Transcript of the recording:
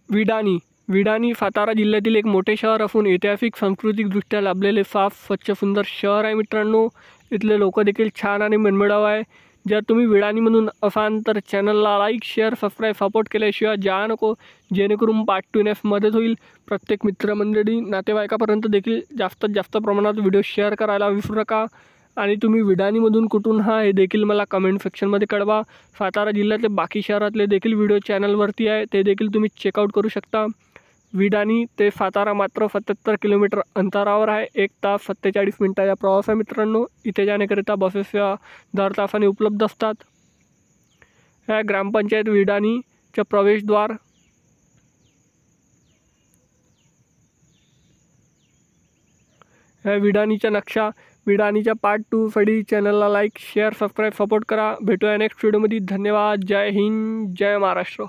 विडानी सातारा जिल्ह्यातील एक मोठे शहर असून ऐतिहासिक सांस्कृतिकदृष्ट्या लाभलेले साफ स्वच्छ सुंदर शहर आहे मित्रांनो। इथले लोक देखील छान आणि मनमिळाऊ आहे। जर तुम्ही विडानीमधून असाल तर चॅनलला लाईक शेअर सबस्क्राईब सपोर्ट केल्याशिवाय जा नको, जेणेकरून पार्ट 2 नेस मदत होईल। प्रत्येक मित्रमंडळी नातेवाईकापर्यंत देखील जास्तीत जास्त प्रमाणात व्हिडिओ शेअर करायला विसरू नका। आणि तुम्ही विडानीमधून कुठून हा हे देखील मला कमेंट सेक्शनमध्ये कळवा। सातारा जिल्ह्यातले बाकी शहरातले देखील व्हिडिओ चॅनलवरती आहे, ते देखील तुम्ही चेकआउट करू शकता। विडानी ते सातारा मात्र 77 किलोमीटर अंतरावर आहे। 1 तास 47 मिनिटाचा प्रवास आहे मित्रांनो। इथे जाण्याकरिता बसेस दर तासाने उपलब्ध असतात। ह्या ग्रामपंचायत विडानीचे प्रवेशद्वार ह्या विडानीचा नक्षा, विडानीच्या पार्ट 2 साठी चॅनलला लाईक शेअर सबस्क्राईब सपोर्ट करा। भेटूया नेक्स्ट व्हिडिओमध्ये। धन्यवाद। जय हिंद, जय महाराष्ट्र।